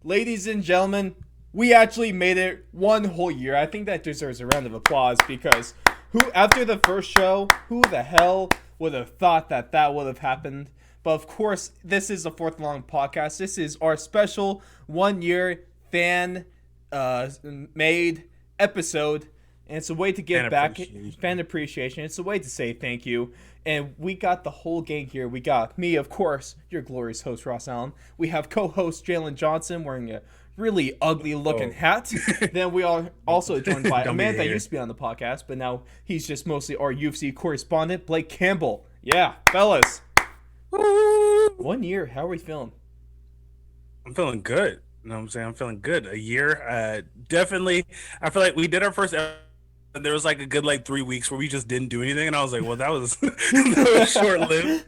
ladies and gentlemen, we actually made it one whole year. I think that deserves a round of applause because after the first show, who the hell would have thought that that would have happened? But of course, this is the Fourth Long Podcast. This is our special 1 year fan made episode. And it's a way to give back fan appreciation. It's a way to say thank you. And we got the whole gang here. We got me, of course, your glorious host, Ross Allen. We have co-host Jalen Johnson wearing a really ugly looking hat. Then we are also joined by a man that used to be on the podcast, but now he's just mostly our UFC correspondent, Blake Campbell. Yeah, fellas. 1 year, how are we feeling? I'm feeling good. You know what I'm saying? I'm feeling good. A year. Definitely. I feel like we did our first episode. There was like a good 3 weeks where we just didn't do anything, and I was like, well, that was short-lived.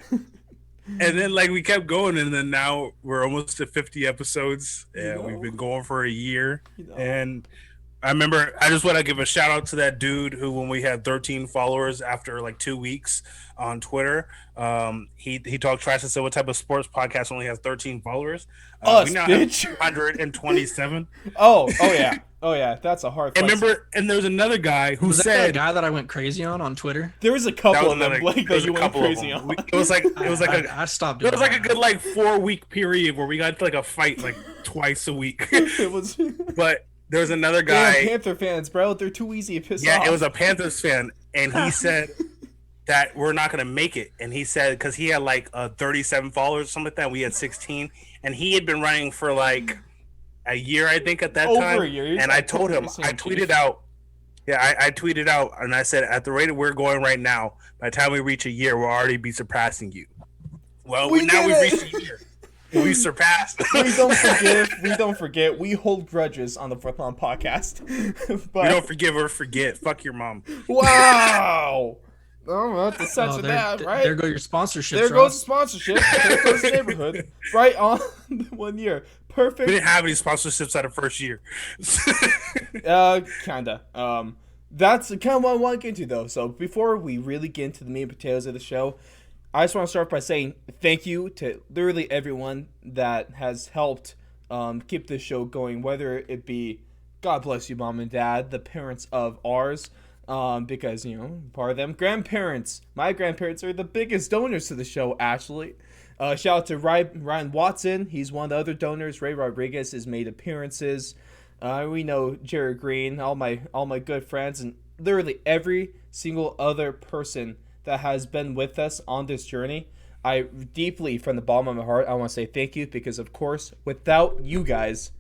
And then we kept going, and then now we're almost to 50 episodes, and we've been going for a year. And I remember, I just want to give a shout out to that dude who, when we had 13 followers after 2 weeks on Twitter, he talked trash and said, what type of sports podcast only has 13 followers? We now bitch. have 227. Oh yeah, that's a hard. And remember, and there's another guy who said, the guy that I went crazy on Twitter. There was a couple of them, Blake, that you went crazy on. It was like I stopped. It was like a good 4-week period where we got a fight twice a week. It was, but there was another guy. Damn, Panther fans, bro, they're too easy to piss off. Yeah, it was a Panthers fan, and he said that we're not gonna make it. And he said because he had 37 followers or something like that. We had 16, and he had been running for a year, I think, at that time. Over a year. And I told him, I tweeted out. Yeah, I tweeted out, and I said, at the rate we're going right now, by the time we reach a year, we'll already be surpassing you. Well, we've reached a year. We surpassed. We don't forgive. We don't forget. We hold grudges on the Fourth Lawn Podcast. But, we don't forgive or forget. Fuck your mom. Wow. Oh, that's the sense of that, right? There go your sponsorships. There goes the sponsorship. There goes the neighborhood. Right on 1 year. Perfect. We didn't have any sponsorships out of first year. Kinda. That's kind of what I want to get into, though. So before we really get into the meat and potatoes of the show, I just want to start by saying thank you to literally everyone that has helped keep this show going, whether it be, God bless you, mom and dad, the parents of ours, because, part of them, grandparents. My grandparents are the biggest donors to the show, actually. Shout out to Ryan Watson. He's one of the other donors. Ray Rodriguez has made appearances. We know Jared Green, all my good friends, and literally every single other person that has been with us on this journey. I deeply, from the bottom of my heart, I want to say thank you because, of course, without you guys,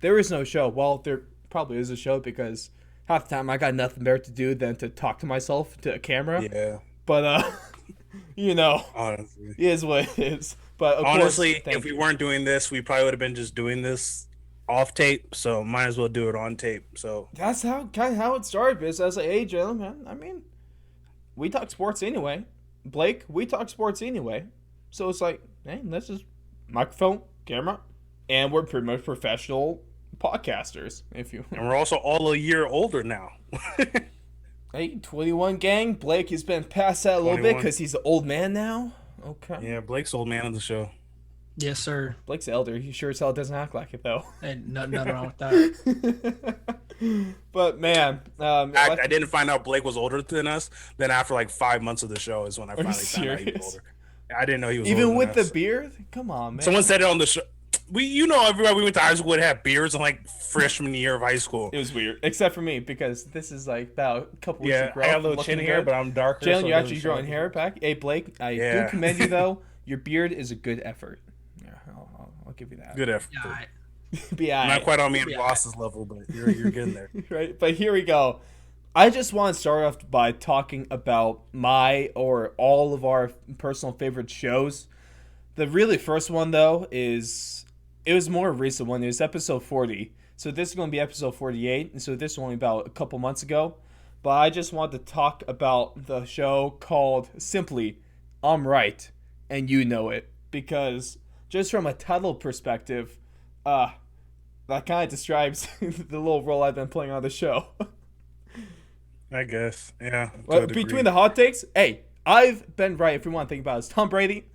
there is no show. Well, there probably is a show because half the time I got nothing better to do than to talk to myself to a camera. Yeah. But, honestly, it is what it is. But of honestly, course, if we weren't doing this, we probably would have been just doing this off tape. So might as well do it on tape. So that's how it started. Because I was like, hey, gentlemen, I mean, we talk sports anyway. Blake, we talk sports anyway. So it's like, hey, let's just microphone, camera, and we're pretty much professional podcasters. And we're also all a year older now. Hey, 21 gang. Blake has been past that a little bit because he's an old man now. Okay. Yeah, Blake's old man on the show. Yes, sir. Blake's elder. He sure as hell doesn't act like it, though. Ain't nothing wrong with that. But, man. I didn't find out Blake was older than us. Then after 5 months of the show is when I finally found out he was older. I didn't know he was older even with than the beard? Come on, man. Someone said it on the show. Everybody we went to high school would have beards in freshman year of high school. It was weird, except for me because this is about a couple weeks of growth. I got a little chin hair, but I'm darker. Jalen, you're actually growing hair back. Hey, Blake, I do commend you though. Your beard is a good effort. Yeah, I'll give you that. Good effort. Yeah, not quite on me and Ross's level, but you're getting there. Right, but here we go. I just want to start off by talking about my or all of our personal favorite shows. The really first one though it was more recent one. It was episode 40. So this is going to be episode 48. And so this was only about a couple months ago. But I just wanted to talk about the show called simply I'm Right and You Know It. Because just from a title perspective, that kind of describes the little role I've been playing on the show. I guess. Yeah. Well, between the hot takes, hey, I've been right if we want to think about it. It's Tom Brady.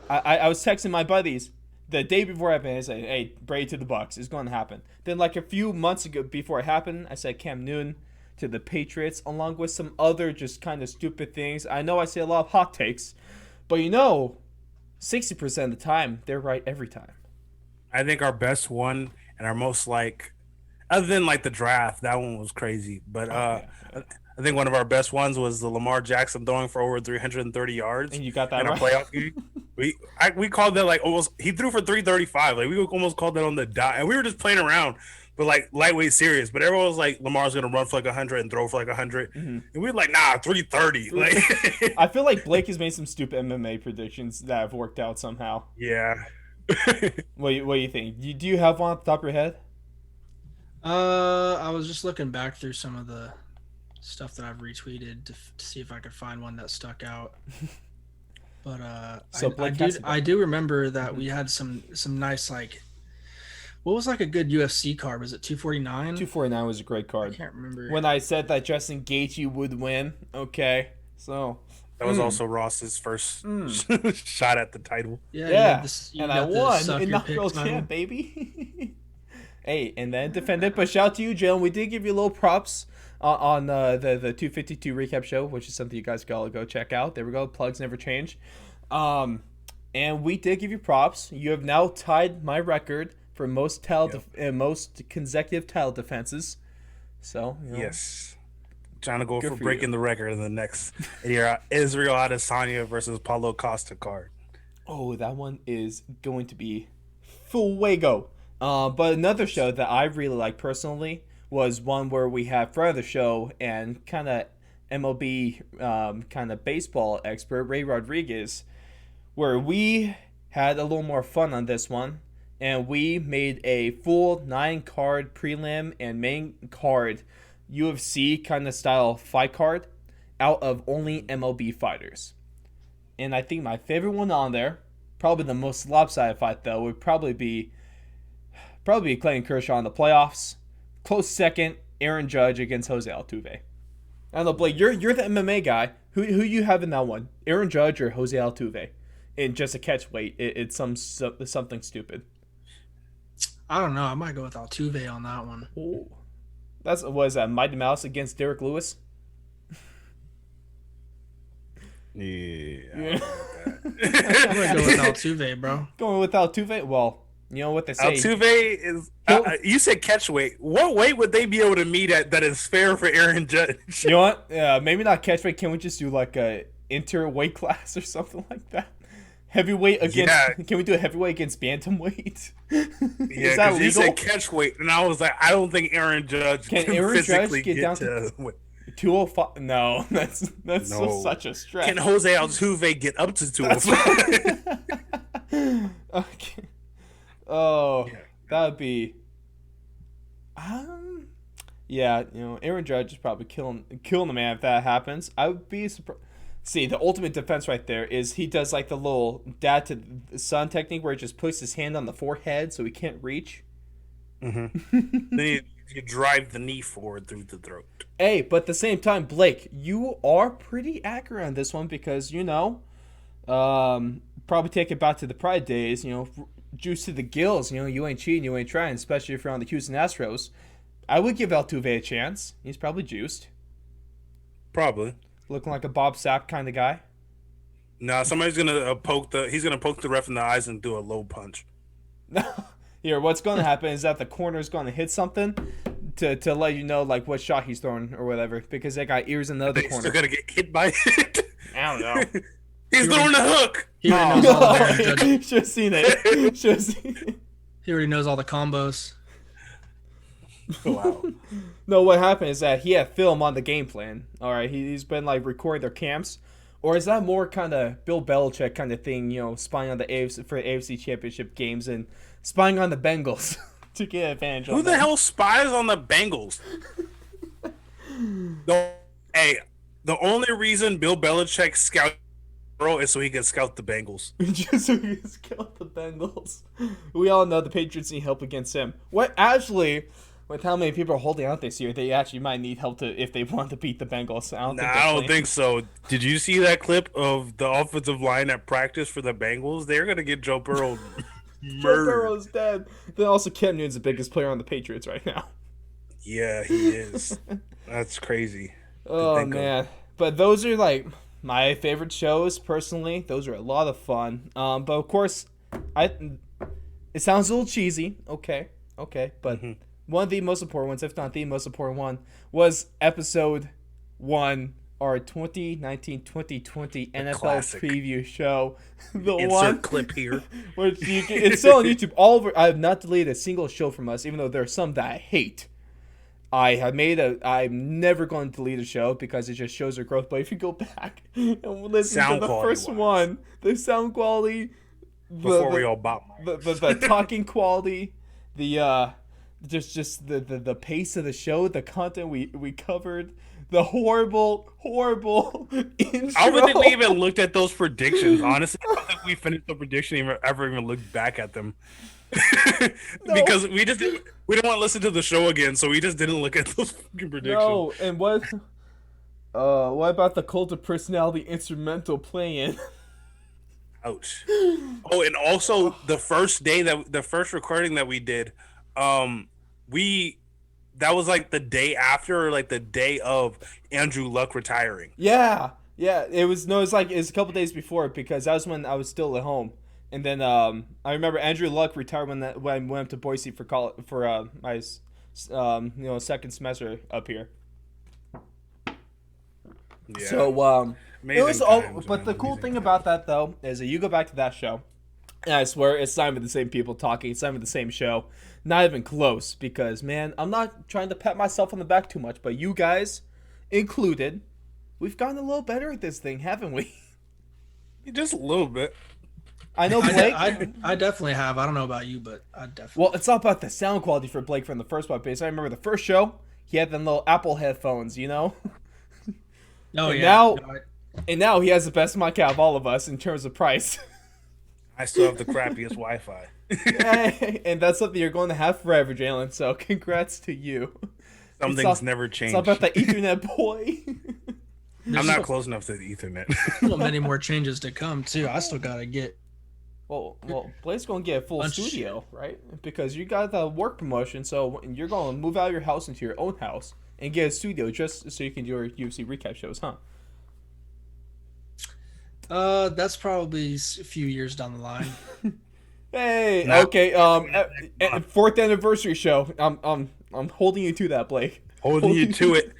I was texting my buddies. The day before it happened, I said, "Hey, Brady to the Bucks is going to happen." Then, like a few months ago, before it happened, I said Cam Newton to the Patriots, along with some other just kind of stupid things. I know I say a lot of hot takes, but 60% of the time they're right every time. I think our best one and our most like, other than like the draft, that one was crazy. But I think one of our best ones was the Lamar Jackson throwing for over 330 yards And you got that in a right. playoff game. We called that like almost. He threw for 335. Like we almost called that on the dot, and we were just playing around, but like lightweight serious. But everyone was like, Lamar's gonna run for like 100 and throw for like 100, and we were like, nah, 330. Like, I feel like Blake has made some stupid MMA predictions that have worked out somehow. yeah. What do you think? Do you have one off the top of your head? I was just looking back through some of the stuff that I've retweeted to see if I could find one that stuck out. But So I Blake do has to go. I do remember that we had some nice like, what was like a good UFC card? Was it 249? 249 was a great I card. can't remember. When I said that Justin Gaethje would win, okay, so That was also Ross's first shot at the title. yeah, yeah, you and I got the won suck your inaugural pick title. champ, baby. Hey, and then defended. But shout out to you, Jalen. We did give you a little props on the 252 recap show, which is something you guys gotta go check out. There we go. Plugs never change. And we did give you props. You have now tied my record for most most consecutive title defenses. So Yes. Trying to go Good for for breaking you. the record in the next Israel Adesanya versus Paulo Costa card. Oh, that one is going to be fuego. But another show that I really like personally was one where we had friend of the show and kind of MLB kind of baseball expert Ray Rodriguez, where we had a little more fun on this one, and we made a full 9-card prelim and main card UFC kind of style fight card out of only MLB fighters. And I think my favorite one on there, probably the most lopsided fight though, would probably be Clayton Kershaw in the playoffs. Close second, Aaron Judge against Jose Altuve. I don't know, Blake, you're the MMA guy. Who you have in that one? Aaron Judge or Jose Altuve? In just a catch weight, it's something stupid. I don't know. I might go with Altuve on that one. Ooh. Was that Mighty Mouse against Derek Lewis? Yeah. I'm gonna go with Altuve, bro. Going with Altuve? Well, you know what they say. Altuve is. You said catch weight. What weight would they be able to meet at that is fair for Aaron Judge? You know what? Maybe not catch weight. Can we just do like a interweight class or something like that? Heavyweight against. Yeah. Can we do a heavyweight against bantamweight? Yeah, Is that because you legal? said catch weight, and I was like, I don't think Aaron Judge Can can Aaron Judge physically get down to. 205? No, that's No. such a stretch. Can Jose Altuve get up to That's 205? Okay. Oh, Yeah. that would be. Yeah, Aaron Judge is probably killing the man if that happens. I would be surprised. See, the ultimate defense right there is he does like the little dad to son technique where he just puts his hand on the forehead so he can't reach. Then you drive the knee forward through the throat. Hey, but at the same time, Blake, you are pretty accurate on this one because, probably take it back to the Pride days, juice to the gills, you ain't cheating, you ain't trying, especially if you're on the Houston Astros. I would give Altuve a chance. He's probably juiced. Probably. Looking like a Bob Sapp kind of guy. No, somebody's gonna he's gonna poke the ref in the eyes and do a low punch. Here, what's going to happen is that the corner's going to hit something to let you know like what shot he's throwing or whatever because they got ears in the other He's corner. still gonna get hit by it. I don't know. He's throwing the hook. He already knows all the Aaron Judge. Should have seen it. Should have seen it. He already knows all the combos. Wow. No, what happened is that he had film on the game plan. All right, he's been like recording their camps, or is that more kind of Bill Belichick kind of thing? Spying on the AFC Championship games and spying on the Bengals to get advantage. Who the hell spies on the Bengals? The only reason Bill Belichick scouts is so he can scout the Bengals. Just so he can scout the Bengals. We all know the Patriots need help against him. What actually, with how many people are holding out this year, they actually might need help if they want to beat the Bengals. I don't think so. Did you see that clip of the offensive line at practice for the Bengals? They're gonna get Joe Burrow Joe Burrow's dead. Then also Cam Newton's the biggest player on the Patriots right now. Yeah, he is. That's crazy. Oh man, but those are like my favorite shows personally. Those are a lot of fun. But of course, it sounds a little cheesy. Okay, but one of the most important ones, if not the most important one, was episode 1, our 2019-2020 NFL classic preview show. The Insert one clip here. which it's still on YouTube. All over, I have not deleted a single show from us, even though there are some that I hate. I'm never going to delete a show because it just shows our growth. But if you go back and listen to the first one, the sound quality, we all bought the talking quality, the just the pace of the show, the content we covered, the horrible intro. I don't think we even looked at those predictions. Honestly, I don't think we finished the prediction ever even looked back at them. Because we didn't want to listen to the show again, so we just didn't look at those fucking predictions. No, and what about the cult of personality instrumental playing? Ouch. Oh, and also the first recording that we did, that was like the day after, or like the day of Andrew Luck retiring. Yeah, it was a couple days before, because that was when I was still at home. And then I remember Andrew Luck retired when I went to Boise for college, for my second semester up here. Yeah. So it was times, but the cool thing about that though is that you go back to that show, and I swear it's not even the same people talking. It's not even the same show, not even close. Because man, I'm not trying to pat myself on the back too much, but you guys included, we've gotten a little better at this thing, haven't we? Just a little bit. I know Blake. I definitely have. I don't know about you, but I definitely. Well, it's not about the sound quality for Blake from the first podcast. I remember the first show, he had them little Apple headphones, you know? Oh, and yeah. And now he has the best mic out of all of us in terms of price. I still have the crappiest Wi-Fi. And that's something you're going to have forever, Jalen. So congrats to you. Some things never change. It's all about the Ethernet boy. I'm not close enough to the Ethernet. Still many more changes to come too. I still gotta get. Well, Blake's gonna get a full studio, right? Because you got the work promotion, so you're gonna move out of your house into your own house and get a studio just so you can do your UFC recap shows, huh? That's probably a few years down the line. Hey, No. okay. 4th anniversary show. I'm holding you to that, Blake. Holding you to it.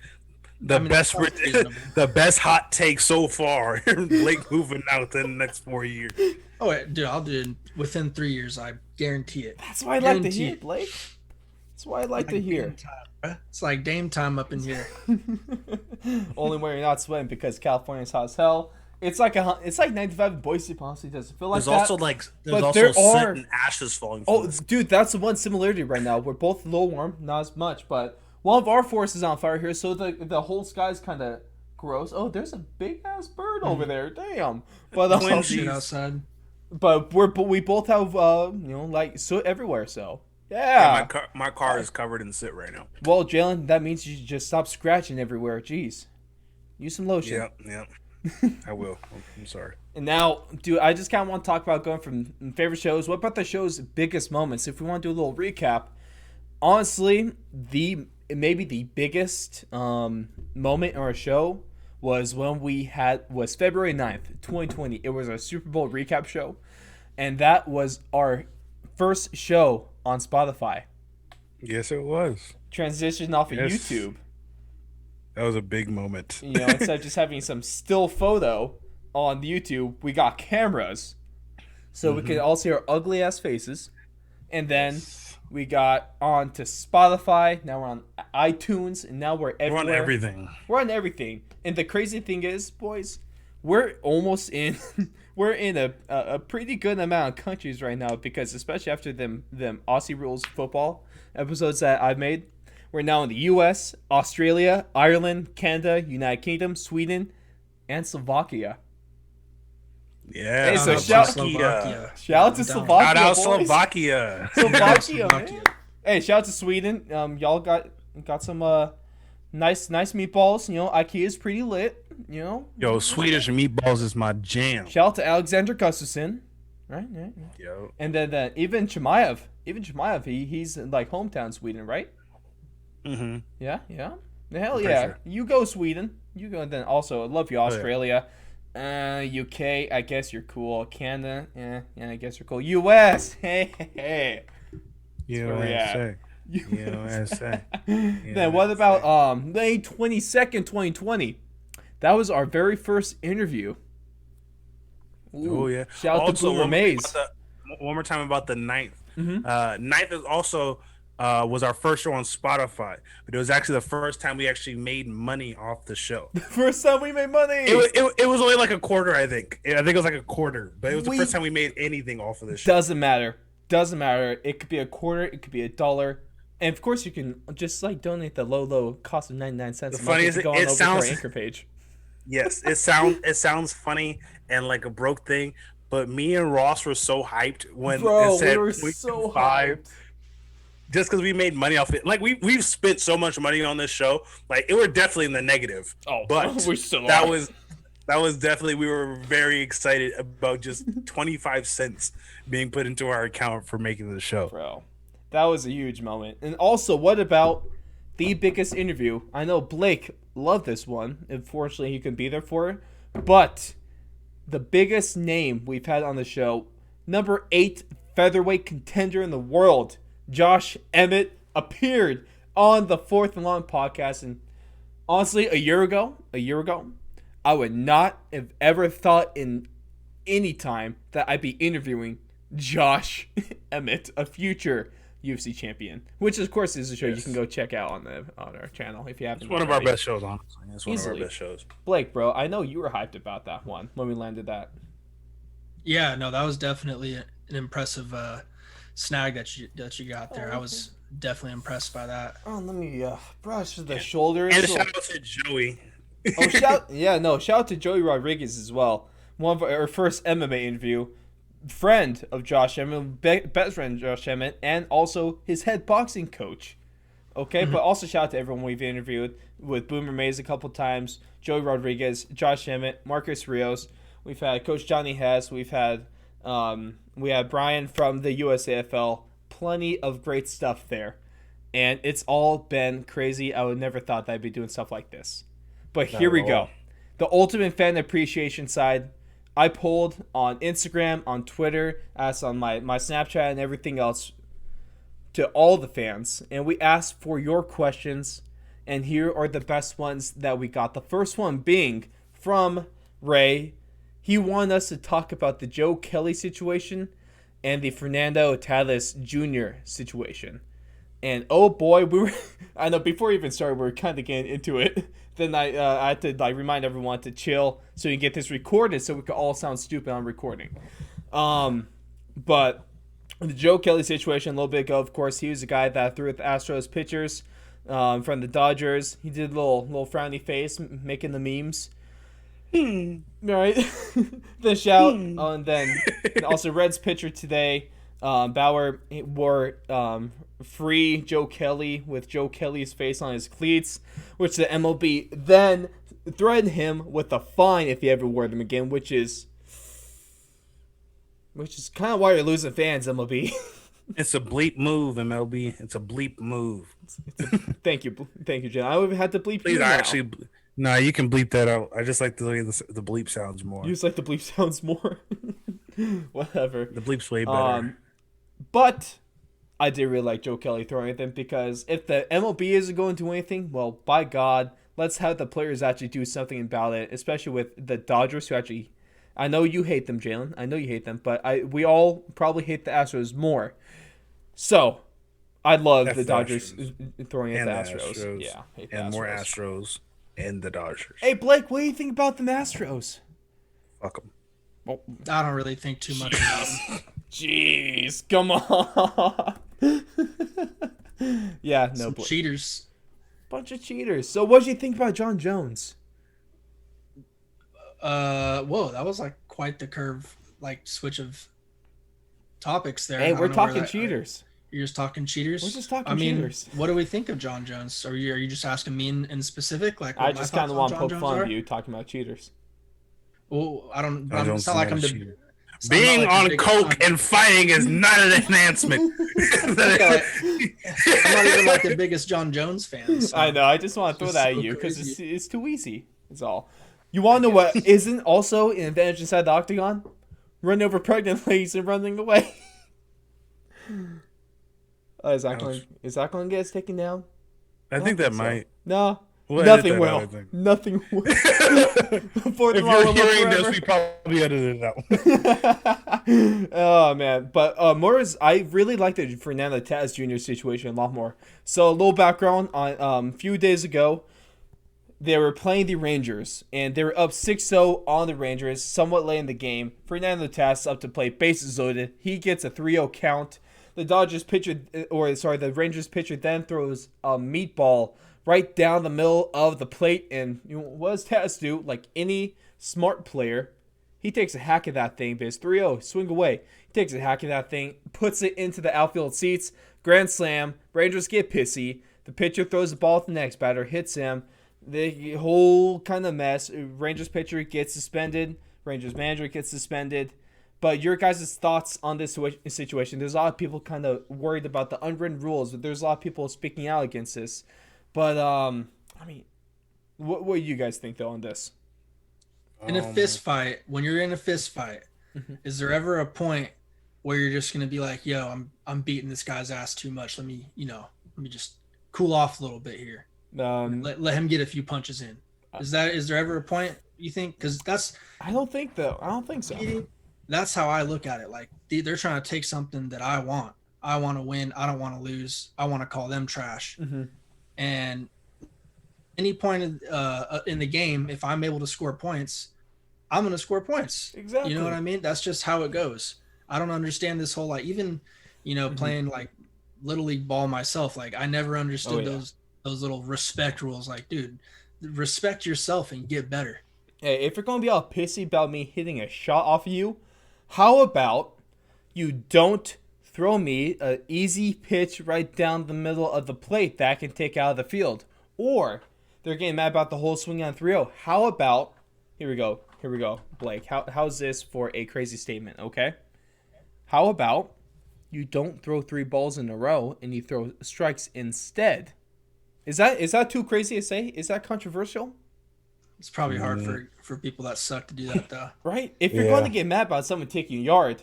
The that's reasonable. the best hot take so far. Blake moving out in the next 4 years. Oh, wait, dude, I'll do it within 3 years. I guarantee it. That's what I like to Guarantee hear, it. Blake. That's what I like to hear. Dame time, bruh. It's like Dame time up in here. Only when you're not sweating because California's hot as hell. It's like 95 in Boise, honestly. Does it feel like There's that? also But there soot are- and ashes falling. Oh, From this. dude, that's the one similarity right now. We're both a little warm, not as much, but one of our forests is on fire here, so the whole sky's kind of gross. Oh, there's a big ass bird over there. Damn. But Twinsies. Shit outside. but we both have like soot everywhere. So yeah. My car is covered in soot right now. Well, Jalen, that means you should just stop scratching everywhere. Jeez, use some lotion. Yep. I will. I'm sorry. And now, dude, I just kind of want to talk about going from favorite shows. What about the show's biggest moments? If we want to do a little recap, honestly, maybe the biggest moment in our show was when was February 9th, 2020. It was our Super Bowl recap show, and that was our first show on Spotify. Yes, it was. Transitioned off of Yes. YouTube. That was a big moment. Instead of just having some still photo on YouTube, we got cameras, so we could all see our ugly ass faces, and then we got on to Spotify. Now we're on iTunes, and now we're everywhere. We're on everything. We're on everything. And the crazy thing is, boys, we're almost in. We're in a pretty good amount of countries right now, because especially after them Aussie Rules football episodes that I've made, we're now in the U.S., Australia, Ireland, Canada, United Kingdom, Sweden, and Slovakia. Yeah. Hey, so shout out to Shout Slovakia, out boys. Slovakia. Slovakia, man. Hey, shout out to Sweden. Y'all got some nice meatballs. IKEA's pretty lit. Yo, Swedish meatballs is my jam. Shout out to Alexander Gustafsson. Right. Yo. And then even Chimaev, he's in, like, hometown Sweden, right? Mm-hmm. Yeah. Hell I'm pretty yeah. sure. You go Sweden. You go. And then also, I love you, yeah. Australia. UK, I guess you're cool. Canada, yeah, I guess you're cool. US, hey. That's where we at. USA. Then what about May 22nd, 2020? That was our very first interview. Ooh, Oh yeah. Shout out to Also, Boomer Maze. one more time about the ninth. Mm-hmm. Ninth is also was our first show on Spotify, but it was actually the first time we actually made money off the show. First time we made money. It was only like a quarter, I think. I think it was like a quarter, but it was the first time we made anything off of this show. Doesn't matter. It could be a quarter. It could be $1. And of course, you can just like donate the low cost of 99 cents. The funny is, to go on it over sounds to our Anchor page. Yes, it sounds funny and like a broke thing, but me and Ross were so hyped when Bro, it said we were so 0.25, hyped. just because we made money off it. Like we've spent so much money on this show, like it were definitely in the negative. Oh, but we still that are. was definitely, we were very excited about just 25 cents being put into our account for making the show. Bro, that was a huge moment. And also, what about the biggest interview? I know Blake loved this one. Unfortunately, he couldn't be there for it. But the biggest name we've had on the show, number 8 featherweight contender in the world, Josh Emmett, appeared on the Fourth and Long podcast. And honestly, a year ago, I would not have ever thought in any time that I'd be interviewing Josh Emmett, a future UFC champion, which of course is a show you can go check out on our channel if you haven't. It's one of our best shows, honestly. It's one of our best shows. Blake, bro, I know you were hyped about that one when we landed that. Yeah, no, that was definitely an impressive snag that you got there. I was definitely impressed by that. Oh, let me brush the shoulders. And shout out to Joey. Shout out to Joey Rodriguez as well. One of our first MMA interview. Friend of Josh Emmett, best friend of Josh Emmett, and also his head boxing coach. Okay, but also shout out to everyone we've interviewed with Boomer Mays a couple times, Joey Rodriguez, Josh Emmett, Marcus Rios. We've had Coach Johnny Hess. We had Brian from the USAFL. Plenty of great stuff there, and it's all been crazy. I would never thought that I'd be doing stuff like this, but here we go. The ultimate fan appreciation side. I polled on Instagram, on Twitter, asked on my Snapchat and everything else to all the fans. And we asked for your questions. And here are the best ones that we got. The first one being from Ray. He wanted us to talk about the Joe Kelly situation and the Fernando Tatis Jr. situation. And oh boy, I know before we even started, we were kind of getting into it. Then I had to remind everyone to chill so you can get this recorded so we could all sound stupid on recording. But the Joe Kelly situation a little bit ago, of course, he was the guy that threw at the Astros pitchers from the Dodgers. He did a little frowny face, making the memes. Right? The shout. And then also Reds pitcher today. Bauer wore free Joe Kelly with Joe Kelly's face on his cleats, which the MLB then threatened him with a fine if he ever wore them again, which is kind of why you're losing fans, MLB. It's a bleep move, MLB. It's a bleep move. Thank you, Jen. I would have had to bleep Please, you now. actually, no, you can bleep that out. I just like the way the bleep sounds more. You just like the bleep sounds more. Whatever. The bleep's way better. But I did really like Joe Kelly throwing at them because if the MLB isn't going to do anything, well, by God, let's have the players actually do something about it, especially with the Dodgers who actually... I know you hate them, Jalen. I know you hate them, but we all probably hate the Astros more. So, I love the Dodgers throwing at the Astros. Yeah, hate the and Astros. More Astros and the Dodgers. Hey, Blake, what do you think about the Astros? Fuck them. Well, I don't really think too much about them. Jeez, come on. Yeah, no. Some cheaters. Bunch of cheaters. So what did you think about John Jones? Whoa, that was like quite the curve, like switch of topics there. Hey, we're talking cheaters. You're just talking cheaters? We're just talking cheaters. What do we think of John Jones? Are you just asking me in specific? Like, I just kind of want to poke fun of you talking about cheaters. Well, I don't. It's not like I'm. So I'm Being not like on the biggest- coke and fighting is not an enhancement. I'm not even like the biggest John Jones fan. So. I know. I just want to throw It's that at so you because crazy. it's too easy. That's all. You want to know what isn't also an advantage inside the octagon? Running over pregnant ladies and running away. Is that going to get us taken down? I think that so. might. No. We'll Nothing edit that will. out, I think. Nothing will. For the If law you're will live hearing this, forever. we probably edited it out. Oh man, but Morris, I really like the Fernando Tatis Jr. situation a lot more. So a little background on a few days ago, they were playing the Rangers and they were up 6-0 on the Rangers, somewhat late in the game. Fernando Tatis up to play, bases loaded. He gets a 3-0 count. The the Rangers pitcher then throws a meatball right down the middle of the plate, and what does Tatis do? Like any smart player, he takes a hack at that thing, but it's 3-0, swing away. He takes a hack at that thing, puts it into the outfield seats, grand slam, Rangers get pissy, the pitcher throws the ball at the next batter, hits him, the whole kind of mess, Rangers pitcher gets suspended, Rangers manager gets suspended. But your guys' thoughts on this situation, there's a lot of people kind of worried about the unwritten rules, but there's a lot of people speaking out against this. But, I mean, what do you guys think, though, on this? In a fist fight, when you're in a fist fight, is there ever a point where you're just gonna be like, "Yo, I'm beating this guy's ass too much. Let me just cool off a little bit here. Let him get a few punches in." Is there ever a point you think? Because I don't think so. That's how I look at it. Like they're trying to take something that I want. I want to win. I don't want to lose. I want to call them trash. Mm-hmm. And any point in the game, if I'm able to score points, I'm going to score points. Exactly. You know what I mean? That's just how it goes. I don't understand this whole, like, even, playing like Little League ball myself. Like, I never understood those little respect rules. Like, dude, respect yourself and get better. Hey, if you're going to be all pissy about me hitting a shot off of you, how about you don't throw me an easy pitch right down the middle of the plate that I can take out of the field? Or they're getting mad about the whole swing on 3-0. How about, here we go, Blake. How's this for a crazy statement, okay? How about you don't throw 3 balls in a row and you throw strikes instead? Is that too crazy to say? Is that controversial? It's probably hard for people that suck to do that, though. Right? If you're going to get mad about someone taking a yard,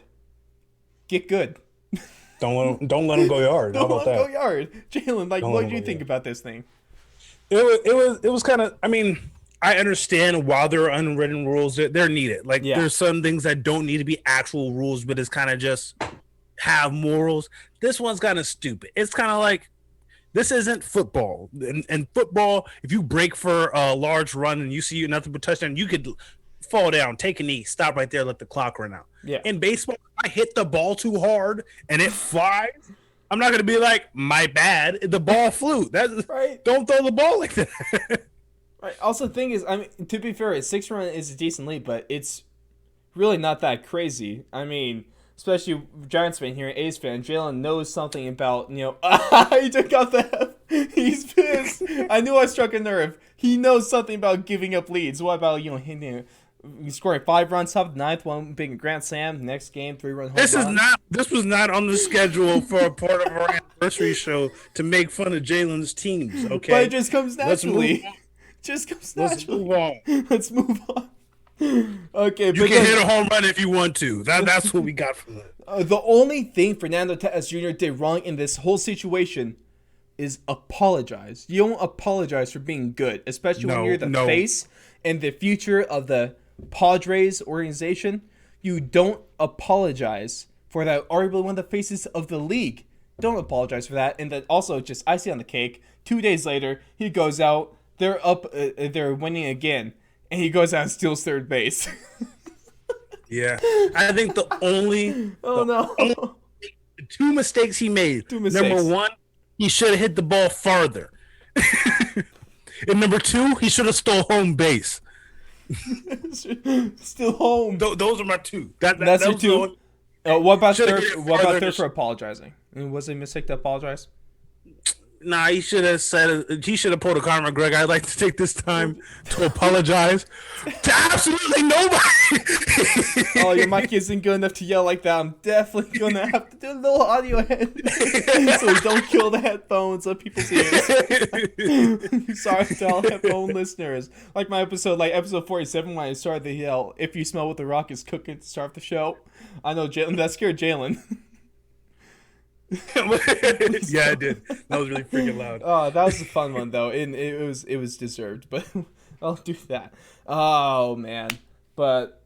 get good. Don't let them go yard. How Don't about let that? them go yard. Jalen, like, what do you think about this thing? It was kind of. I mean, I understand why there are unwritten rules. They're needed. Like there's some things that don't need to be actual rules, but it's kind of just have morals. This one's kind of stupid. It's kind of like, this isn't football. In football, if you break for a large run and you see nothing but touchdown, you could fall down, take a knee, stop right there, let the clock run out. Yeah. In baseball, if I hit the ball too hard and it flies, I'm not going to be like, my bad. The ball flew. That's right. Don't throw the ball like that. Right. Also, the thing is, I mean, to be fair, a 6-run is a decent lead, but it's really not that crazy. I mean, especially Giants fan here, A's fan, Jalen knows something about, he took out the F. He's pissed. I knew I struck a nerve. He knows something about giving up leads. What about, scoring 5 runs, top of the 9th, one being a grand slam, next game, 3-run home run. This was not on the schedule for a part of our anniversary show to make fun of Jalen's teams, okay? But it just comes naturally. Let's move on. Let's move on. Okay, you can hit a home run if you want to. That's what we got from that. The only thing Fernando Tatis Jr. did wrong in this whole situation is apologize. You don't apologize for being good, especially when you're the face and the future of the Padres organization. You don't apologize for that. Arguably one of the faces of the league. Don't apologize for that. And then also, just icing on the cake, 2 days later, he goes out. They're up. They're winning again. And he goes out and steals third base. Yeah. I think the only two mistakes he made. Number 1, he should have hit the ball farther. And number 2, he should have stole home base. Still home. Those are my 2. That's your 2. What about third? What about third just for apologizing? Was it a mistake to apologize? Nah, he should have said. He should have pulled a Conor McGregor. I'd like to take this time to apologize to absolutely nobody. Oh, your mic isn't good enough to yell like that. I'm definitely gonna have to do a little audio edit so we don't kill the headphones of people's ears. Sorry to all headphone listeners. Like my episode, like episode 47, when I started to yell, "If you smell what the Rock is cooking," to start the show. I know Jalen. That scared Jalen. Yeah, I did. That was really freaking loud. Oh, that was a fun one though, and it was deserved. But I'll do that. Oh man, but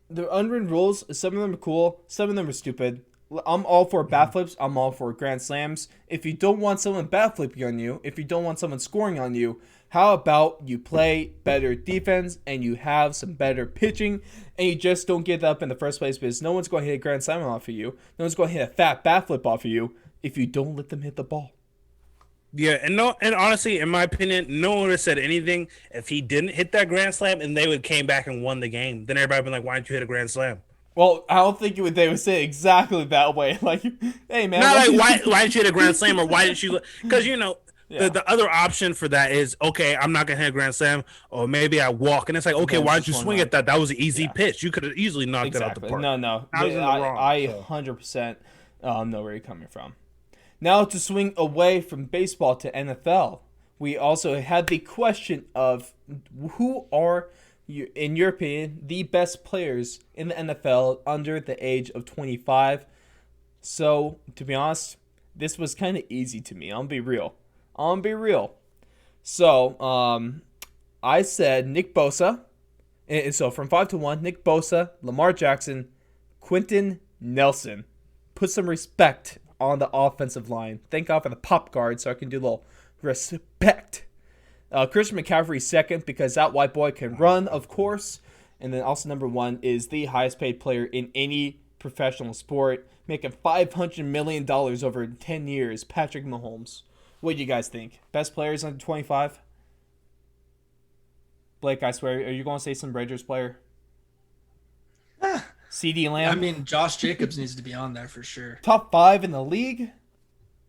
the unwritten rules. Some of them are cool. Some of them are stupid. I'm all for bat flips. I'm all for grand slams. If you don't want someone bat flipping on you, if you don't want someone scoring on you, how about you play better defense and you have some better pitching and you just don't get up in the first place because no one's going to hit a grand slam off of you. No one's going to hit a fat bat flip off of you if you don't let them hit the ball. Yeah, and honestly, in my opinion, no one would have said anything if he didn't hit that grand slam and they would came back and won the game. Then everybody would be like, "Why didn't you hit a grand slam?" Well, I don't think they would say it exactly that way. Like, hey man, not like why didn't you hit a grand slam or why didn't you? Because Yeah. the other option for that is, okay, I'm not gonna hit a grand slam, or maybe I walk, and it's like, okay, Yeah, why it's don't you just swing one at that? That was an easy Yeah. pitch. You could have easily knocked it out the Exactly. park. No. I was in the wrong, I so. 100% know where you're coming from. Now to swing away from baseball to NFL, we also had the question of who are, in your opinion, the best players in the NFL under the age of 25. So, to be honest, this was kind of easy to me. I'll be real. So, I said Nick Bosa. And so from 5 to 1, Nick Bosa, Lamar Jackson, Quentin Nelson. Put some respect on the offensive line. Thank God for the pop guard so I can do a little respect. Christian McCaffrey second because that white boy can run, of course. And then also number 1 is the highest paid player in any professional sport, making $500 million over 10 years, Patrick Mahomes. What do you guys think? Best players under 25? Blake, I swear, are you going to say some Raiders player? CD Lamb? I mean, Josh Jacobs needs to be on there for sure. Top 5 in the league?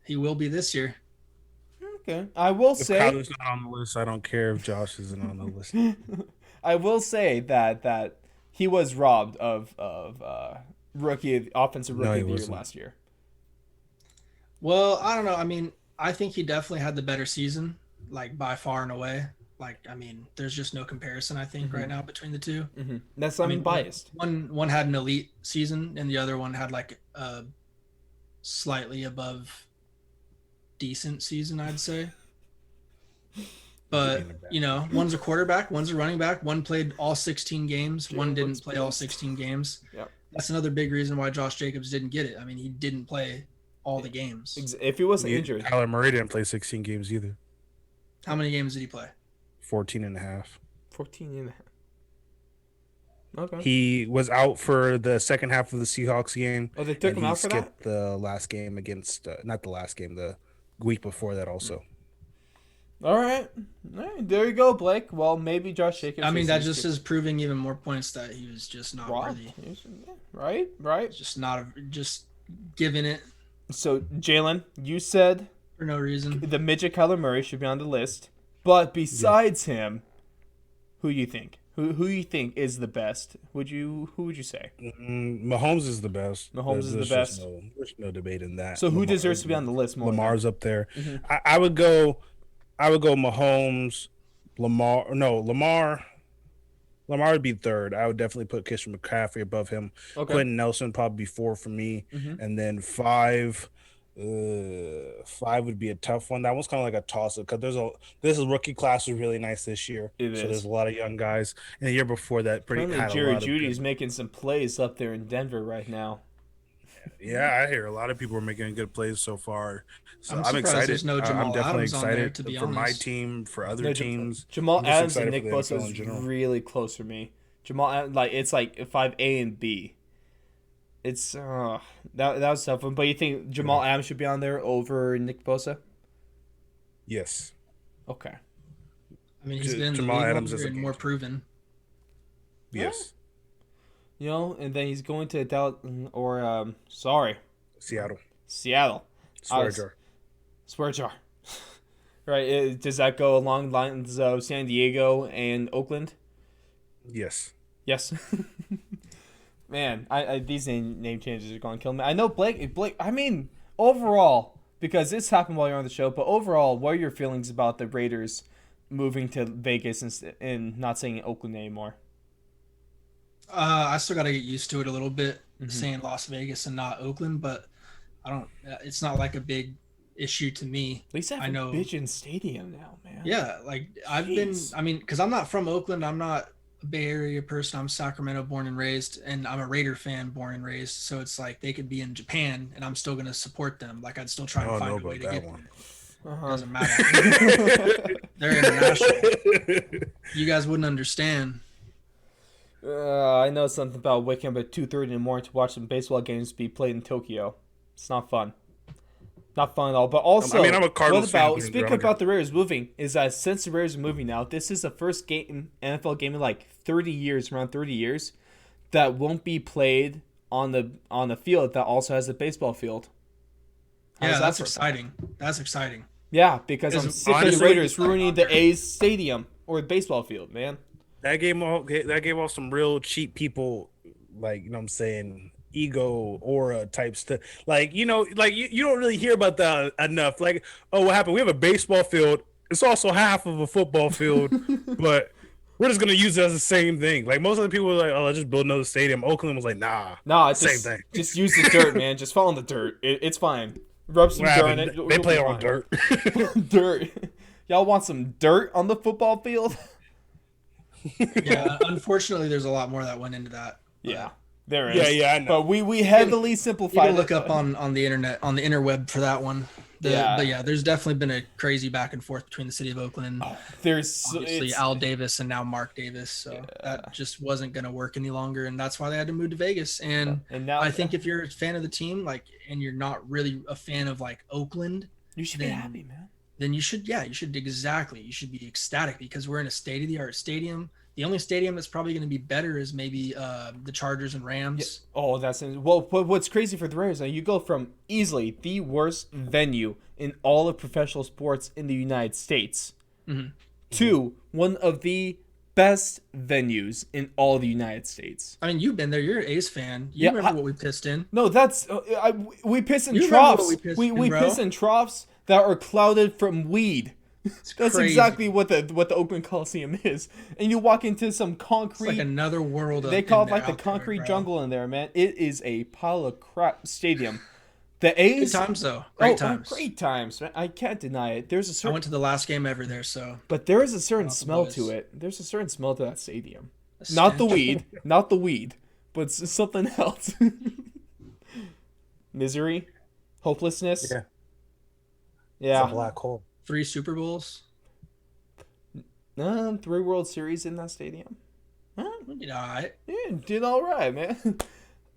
He will be this year. Okay. I will If say... Kyler's not on the list, I don't care if Josh isn't on the list. I will say that he was robbed of offensive rookie of the year last year. Well, I don't know. I mean, I think he definitely had the better season, like by far and away. Like, I mean, there's just no comparison, I think, right now between the two. Mm-hmm. That's I mean, biased. One had an elite season, and the other one had like a slightly above decent season, I'd say. But, one's a quarterback, one's a running back. One played all 16 games. One didn't play all 16 games. Yep. That's another big reason why Josh Jacobs didn't get it. I mean, he didn't play all the games. If he wasn't injured. Kyler Murray didn't play 16 games either. How many games did he play? 14 and a half. 14 and a half. Okay. He was out for the second half of the Seahawks game. Oh, they took him out for that? He skipped the last game against, not the last game, the week before that also. All right. There you go, Blake. Well, maybe Josh Jacobs. I mean, that just is proving even more points that he was just not worthy. Right. Just giving it So, Jalen, you said for no reason. the midget Kyler Murray should be on the list. But besides him, who you think? Who you think is the best? Who would you say? Mahomes is the best. Mahomes is the best. There's no debate in that. So who deserves to be on the list more? Lamar's up there. Mm-hmm. I would go Mahomes, Lamar. No, Lamar would be third. I would definitely put Christian McCaffrey above him. Okay. Quentin Nelson probably be 4 for me, and then 5. 5 would be a tough one. That one's kind of like a toss-up because this rookie class was really nice this year. There's a lot of young guys. And the year before that, Jerry Jeudy's making some plays up there in Denver right now. Yeah, I hear a lot of people are making good plays so far. So I'm excited. There's no Jamal I'm definitely Adams excited on there, to be for honest. my team, for other teams. Jamal Adams and Nick Bosa Bosa is really close for me. Jamal Adams, it's like 5A and B. It's that was tough one. But you think Jamal Adams should be on there over Nick Bosa? Yes. Okay. I mean, he's been Jamal Adams is more proven. Yes. And then he's going to Seattle. Seattle. Swear jar. Swear jar. Right? Does that go along the lines of San Diego and Oakland? Yes. Yes. Man, I these name changes are going to kill me. I know Blake. I mean, overall, because this happened while you're on the show, but overall, what are your feelings about the Raiders moving to Vegas and not saying Oakland anymore? I still got to get used to it a little bit, Mhm. saying Las Vegas and not Oakland, but I don't. It's not like a big issue to me. At least I have I a know. Pigeon Stadium now, man. Yeah, like I've been. Jeez. I mean, because I'm not from Oakland, I'm not a Bay Area person. I'm Sacramento born and raised, and I'm a Raider fan born and raised. So it's like they could be in Japan, and I'm still gonna support them. Like I'd still try I and don't find know a way about to that get one. there. Uh-huh. Doesn't matter. They're international. You guys wouldn't understand. I know something about waking up at 2:30 in the morning to watch some baseball games be played in Tokyo. It's not fun. Not fun at all. But also, I mean, I'm a Cardinals what fan, about but speaking I don't about the Raiders moving? Is that since the Raiders are moving now, this is the first game NFL game in like 30 years, around 30 years, that won't be played on the field that also has a baseball field. How Yeah, does that that's sound? exciting. That's exciting. Yeah, because I'm Because sick of the honestly- Raiders ruining the A's stadium or the baseball field, man. That gave off some real cheap people, like, you know what I'm saying, ego aura type stuff. Like, you know, like you don't really hear about that enough. Like, oh, what happened? We have a baseball field. It's also half of a football field, but we're just gonna use it as the same thing. Like most of the people were like, oh, let's just build another stadium. Oakland was like, nah, Nah, it's same just, thing. just use the dirt, man. Just fall in the dirt. It's fine. Rub some What dirt in happened? it. They you'll play be on fine. dirt. Dirt. Y'all want some dirt on the football field? Yeah, unfortunately, there's a lot more that went into that. Yeah, there is. Yeah, yeah, I know. But we heavily You simplified can look it. up on the internet, on the interweb for that one. Yeah. But yeah, there's definitely been a crazy back and forth between the city of Oakland, There's obviously it's- Al Davis, and now Mark Davis. So that just wasn't going to work any longer, and that's why they had to move to Vegas. And and now I think if you're a fan of the team, like, and you're not really a fan of like Oakland, you should be then- happy, man. then you should be ecstatic because we're in a state-of-the-art stadium. The only stadium that's probably going to be better is maybe the Chargers and Rams. Oh, that's well. But what's crazy for the Raiders? You go from easily the worst venue in all of professional sports in the United States Mhm. to one of the best venues in all the United States. I mean, you've been there. You're an A's fan. You Yeah, remember what we pissed in? No, that's we piss in You remember what troughs. we pissed We in, bro? piss in troughs that are clouded from weed. It's That's crazy. exactly what the Oakland Coliseum is. And you walk into some It's concrete. like another world. They call it like the concrete jungle in there, man. It is a pile of crap stadium. The Good A's. times though. Great times. Great times, man. I can't deny it. There's a I certain, went to the last game ever there, so but there is a certain Lots of smell boys. to it. There's a certain smell to that stadium. the Not the stench. weed, not the weed, but it's something else. Misery, hopelessness. Yeah. Yeah. It's a black hole. 3 Super Bowls. 3 World Series in that stadium. You know, I Yeah, did all right, man.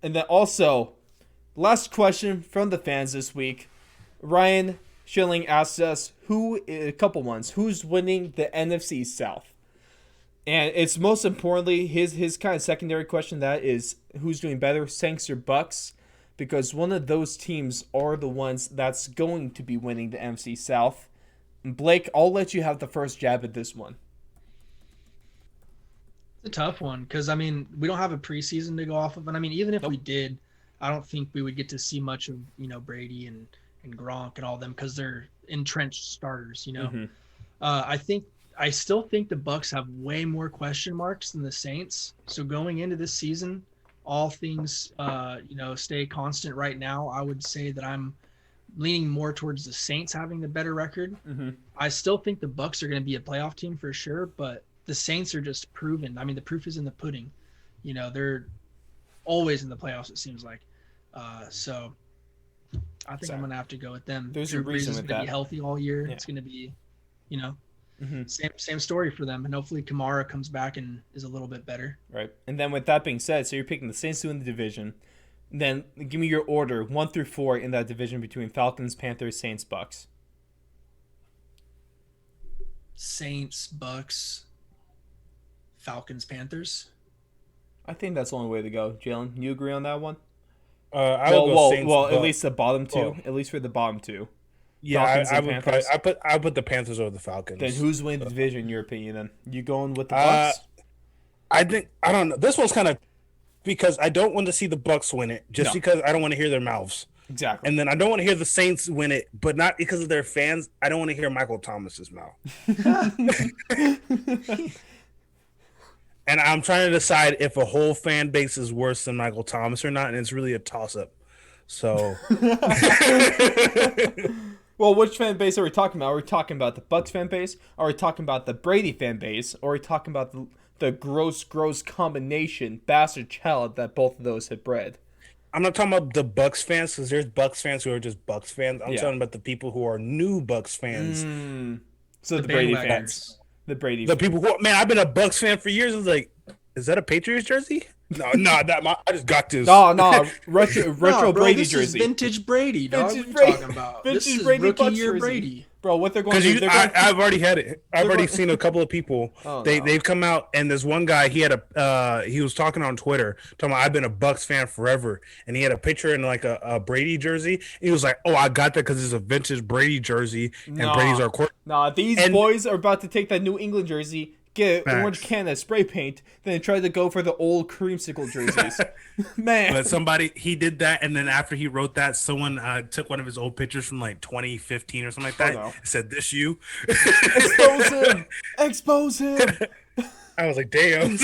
And then also, last question from the fans this week. Ryan Schilling asked us a couple ones. Who's winning the NFC South? And it's most importantly his kind of secondary question that is who's doing better, Saints or Bucks? Because one of those teams are the ones that's going to be winning the NFC South. And Blake, I'll let you have the first jab at this one. It's a tough one because I mean we don't have a preseason to go off of, and I mean even if we did, I don't think we would get to see much of Brady and Gronk and all them because they're entrenched starters. Mhm. I still think the Bucks have way more question marks than the Saints. So going into this season, all things stay constant right now. I would say that I'm leaning more towards the Saints having the better record. Mhm. I still think the Bucks are going to be a playoff team for sure, but the Saints are just proven. I mean, the proof is in the pudding. They're always in the playoffs, it seems like. So I think I'm going to have to go with them. There's a Drew Brees reason is with going to that. be healthy all year. Yeah. It's going to be, Mhm. same story for them. And hopefully Kamara comes back and is a little bit better. Right. And then with that being said, so you're picking the Saints to win the division. Then give me your order 1 through 4 in that division between Falcons, Panthers, Saints, Bucks. Saints, Bucks, Falcons, Panthers. I think that's the only way to go. Jalen, you agree on that one? I would go Saints, at Bucks. least the bottom two. Oh. At least for the bottom two. Yeah, Falcons I and would probably Panthers. I put the Panthers over the Falcons. Then who's winning the division in your opinion? Then you going with the Uh, Bucks? I think I don't know. This one's kind of because I don't want to see the Bucks win it, just No. because I don't want to hear their mouths. Exactly. And then I don't want to hear the Saints win it, but not because of their fans. I don't want to hear Michael Thomas's mouth. And I'm trying to decide if a whole fan base is worse than Michael Thomas or not, and it's really a toss-up. So, Well, which fan base are we talking about? Are we talking about the Bucks fan base? Are we talking about the Brady fan base? Or are we talking about the gross combination, bastard child that both of those have bred? I'm not talking about the Bucks fans because there's Bucks fans who are just Bucks fans. I'm Yeah. talking about the people who are new Bucks fans. So the The Brady bandwagoners. fans. The Brady The people who, man, I've been a Bucks fan for years. I was like, is that a Patriots jersey? No, I just got this. No, retro No, bro, Brady this jersey. is vintage Brady, dog. Vintage What Brady- are you talking about? vintage This is Brady rookie Bucks year jersey. Brady. Bro, what they're going to do? Because I've already had it. I've already seen a couple of people. Oh, no. They've come out, and there's one guy. He was talking on Twitter, talking about I've been a Bucks fan forever, and he had a picture in like a Brady jersey. He was like, "Oh, I got that because it's a vintage Brady jersey, and Nah. Brady's our quarterback." Nah, these And- boys are about to take that New England jersey, get an orange Facts. can of spray paint, then try to go for the old creamsicle jerseys. Man. But he did that, and then after he wrote that, someone took one of his old pictures from like 2015 or something like that. no. Said, "This you?" Expose him! Expose him! I was like, "Damn."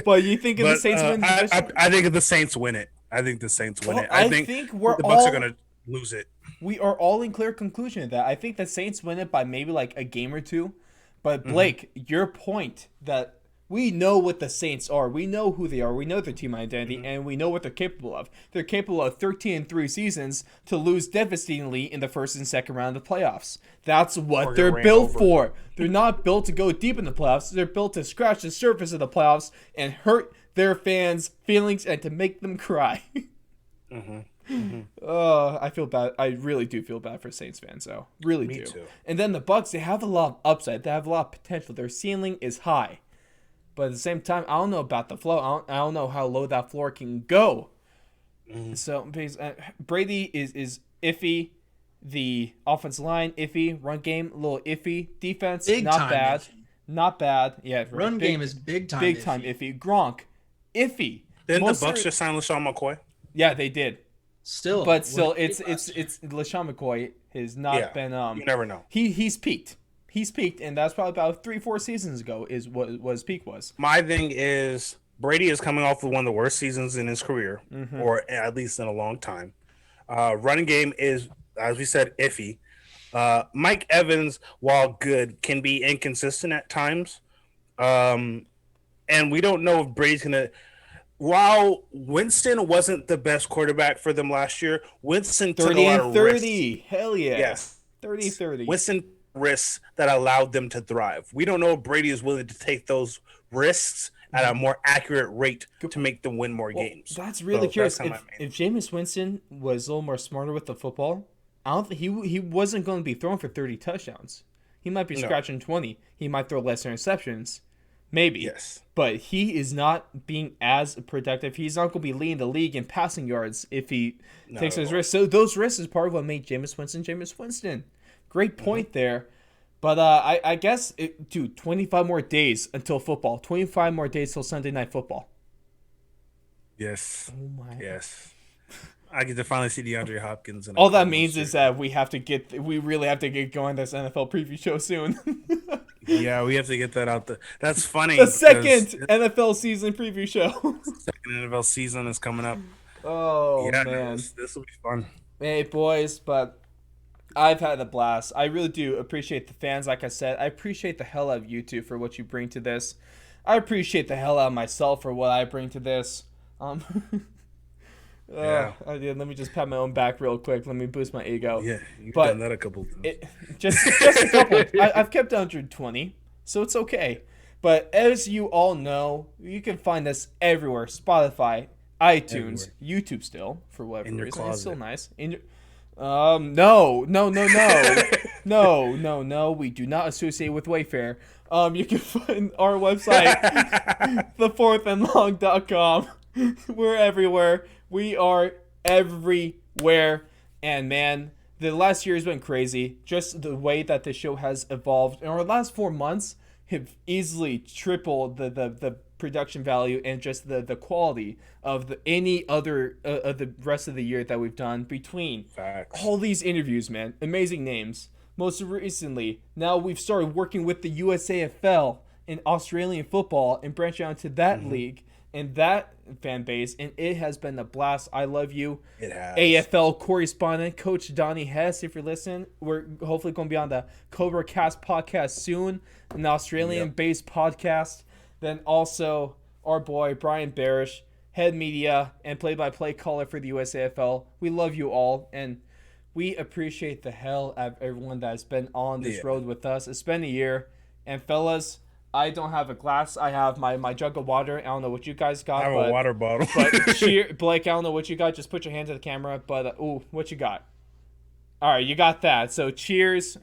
But you think the But, Saints win the division? I think the Saints win it. I think the Saints win Well, it. I I think think we're the Bucks all- are gonna lose it. We are all in clear conclusion of that. I think the Saints win it by maybe like a game or two. But Blake, your point that we know what the Saints are. We know who they are. We know their team identity, and we know what they're capable of. They're capable of 13-3 seasons to lose devastatingly in the first and second round of the playoffs. That's what Or get they're ran built over. for. They're not built to go deep in the playoffs. They're built to scratch the surface of the playoffs and hurt their fans' feelings and to make them cry. I feel bad. I really do feel bad for Saints fans, though. Really Me do. too. And then the Bucks, they have a lot of upside. They have a lot of potential. Their ceiling is high, but at the same time, I don't know about the flow. I don't know how low that floor can go. So because, Brady is iffy. The offensive line iffy. Run game a little iffy. Defense Big not time bad. iffy. Not bad. Yeah. Right. Run Big- game is big time. big time iffy. Gronk iffy. Didn't Most the Bucks ser- just sign LaShawn McCoy? Yeah, they did. Still, But still, what- it's LaShawn McCoy has not Yeah, been you never know. he's peaked. He's peaked, and that's probably about 3-4 seasons ago is what his peak was. My thing is Brady is coming off of one of the worst seasons in his career, Mm-hmm. or at least in a long time. Running game is, as we said, iffy. Mike Evans, while good, can be inconsistent at times. And we don't know if Brady's going to. While Winston wasn't the best quarterback for them last year, Winston took 30 a lot and of 30. risks. Hell yeah. Yes. 30-30. Winston risks that allowed them to thrive. We don't know if Brady is willing to take those risks at a more accurate rate to make them win more Well, games. that's really So curious. kinda If, my main- if Jameis Winston was a little more smarter with the football, I don't think he wasn't going to be throwing for 30 touchdowns. He might be No. scratching 20. He might throw less interceptions. Maybe. Yes. But he is not being as productive. He's not going to be leading the league in passing yards if he takes at those all. risks. So those risks is part of what made Jameis Winston. Great point Mm-hmm. there. But I guess, dude, 25 more days until football. 25 more days till Sunday Night Football. Yes. Oh my. Yes. I get to finally see DeAndre Hopkins. In a All that Cardinals means is jersey. that we really have to get going this NFL preview show soon. Yeah, we have to get that out there. That's funny. The because second NFL season preview show. the second NFL season is coming up. Oh yeah, man. this will be fun. Hey boys, but I've had a blast. I really do appreciate the fans. Like I said, I appreciate the hell out of you two for what you bring to this. I appreciate the hell out of myself for what I bring to this. Yeah. Let me just pat my own back real quick. Let me boost my ego. Yeah, you've But done that a couple times. Just a couple. I've kept 120, so it's okay. But as you all know, you can find us everywhere: Spotify, iTunes, YouTube. Still, for whatever In your reason, it's still closet. nice. In your, no. No. We do not associate with Wayfair. You can find our website, thefourthandlong.com. We're everywhere. We are everywhere. And man, the last year has been crazy. Just the way that the show has evolved in our last 4 months have easily tripled the production value and just the quality of any other of the rest of the year that we've done between Facts. all these interviews, man. Amazing names. Most recently, now we've started working with the USAFL in Australian football and branching out to that league and that fan base, and it has been a blast. I love you. It has. AFL correspondent, Coach Donnie Hess, if you're listening. We're hopefully going to be on the Cobra Cast podcast soon, an Australian-based podcast. Then also our boy, Brian Barish, head media and play-by-play caller for the USAFL. We love you all, and we appreciate the hell out of everyone that has been on this road with us. It's been a year, and fellas, I don't have a glass. I have my jug of water. I don't know what you guys got. I have a water bottle. But Blake, I don't know what you got. Just put your hand to the camera. But ooh, what you got? All right, you got that. So cheers.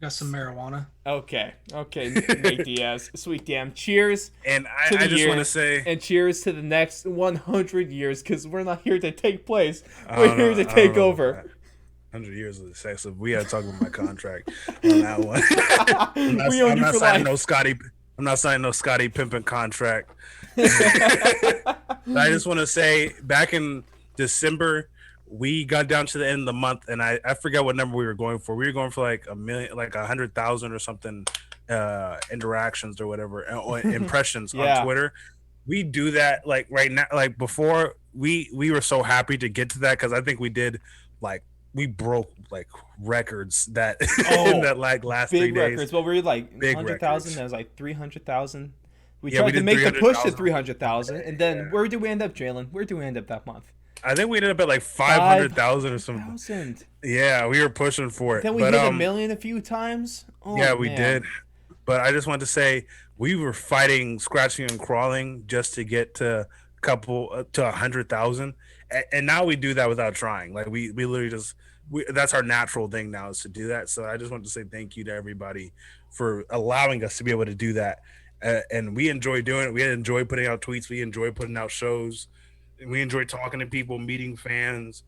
Got some marijuana. Okay, Nate Diaz, sweet damn. Cheers. And I just want to say, and cheers to the next 100 years, because we're not here to take place. We're here to take over. 100 years of excessive. We got to talk about my contract on that one. I'm not signing no Scotty Pimpin contract. I just want to say, back in December, we got down to the end of the month, and I forget what number we were going for. We were going for like 1 million, like 100,000 or something interactions or whatever, impressions on Twitter. We do that like right now. Like before, we were so happy to get to that because I think we did like. We broke like records that in that like last 3 days. Big records. Well, we were like 100,000. That was like 300,000. We tried to make the push to 300,000, and then where did we end up, Jalen? Where did we end up that month? I think we ended up at like 500,000 or something. Yeah, we were pushing for it. Then we hit a million a few times. Yeah, we did. But I just wanted to say we were fighting, scratching and crawling just to get to a couple to 100,000. And now we do that without trying. Like we literally just that's our natural thing now is to do that. So I just want to say thank you to everybody for allowing us to be able to do that. And we enjoy doing it. We enjoy putting out tweets. We enjoy putting out shows. And we enjoy talking to people, meeting fans,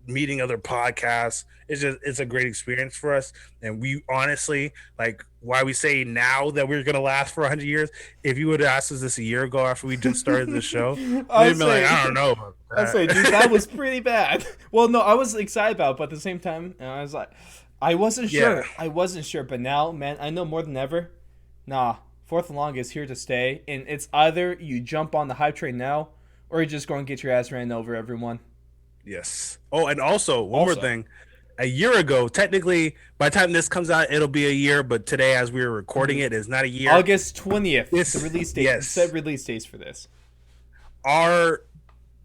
meeting other podcasts. It's a great experience for us. And we honestly, like, why we say now that we're gonna last for 100 years. If you would have asked us this a year ago after we just started the show, we'd been like, I don't know. I'd say, dude, that was pretty bad. Well, no, I was excited about it, but at the same time, I was like, I wasn't sure. I wasn't sure, but now, man, I know more than ever. Nah, Fourth and Long is here to stay, and it's either you jump on the hype train now, or you're just going to get your ass ran over, everyone. Yes. Oh, and also, one more thing. A year ago, technically, by the time this comes out, it'll be a year. But today, as we were recording it, it's not a year. August 20th. The release date. Yes. Set release dates for this. Our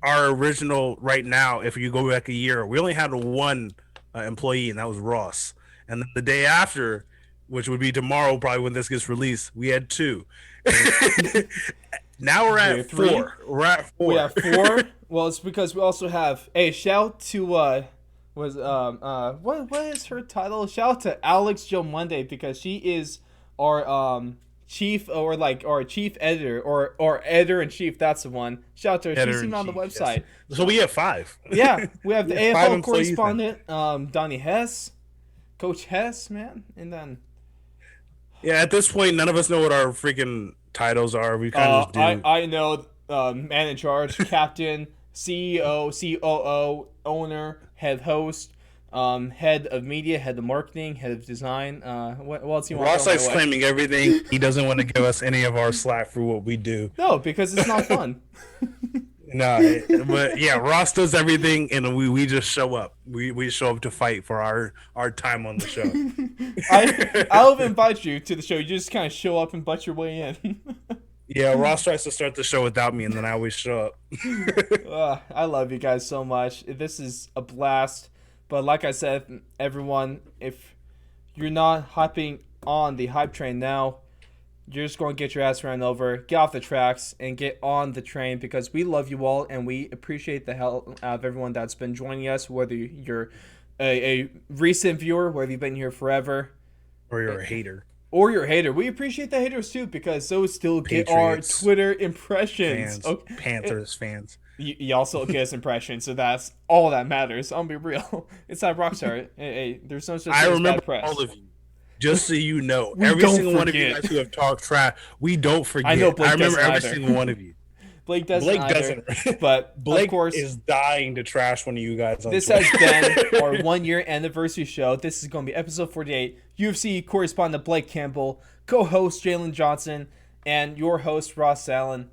original right now, if you go back a year, we only had one employee, and that was Ross. And then the day after, which would be tomorrow, probably when this gets released, we had 2. Now we're at 4. We're at 4. We have 4. Well, it's because we also have shout to what is her title? Shout out to Alex Joe Monday, because she is our chief our chief editor or editor in chief. That's the one. Shout out to her. She's even on the website. Yes. So we have 5. Yeah, we have the AFL correspondent, Donnie Hess, Coach Hess, man, and then. Yeah, at this point, none of us know what our freaking titles are. We kind of just do. I know, man in charge, captain, CEO, COO, owner, head host, head of media, head of marketing, head of design. What else you want? Ross likes claiming everything. He doesn't want to give us any of our slack for what we do. No, because it's not fun. No, but yeah, Ross does everything, and we just show up. We show up to fight for our time on the show. I'll invite you to the show. You just kind of show up and butt your way in. Yeah, Ross tries to start the show without me, and then I always show up. I love you guys so much. This is a blast. But like I said, everyone, if you're not hopping on the hype train now, you're just going to get your ass ran over, get off the tracks, and get on the train, because we love you all, and we appreciate the hell out of everyone that's been joining us, whether you're a recent viewer, whether you've been here forever. Or you're a hater. Or you're a hater. We appreciate the haters, too, because those still get our Twitter impressions. Panthers fans. You also get his impression, so that's all that matters. I'll be real. It's that Rockstar. Hey, there's no such I thing as remember bad press. all of you. Just so you know, We every don't single one of you forget. guys who have talked trash, we don't forget. I know Blake remember doesn't every either. single one of you. Blake doesn't Blake either, doesn't. but Blake of course, is dying to trash one of you guys. On this Twitter. has been our 1-year anniversary show. This is going to be episode 48. UFC correspondent Blake Campbell, co-host Jalen Johnson, and your host Ross Allen.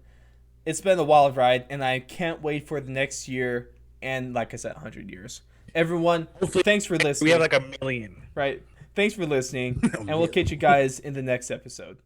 It's been a wild ride, and I can't wait for the next year and, like I said, 100 years. Everyone, Hopefully thanks for listening. we have like 1 million. Right. Thanks for listening, and we'll catch you guys in the next episode.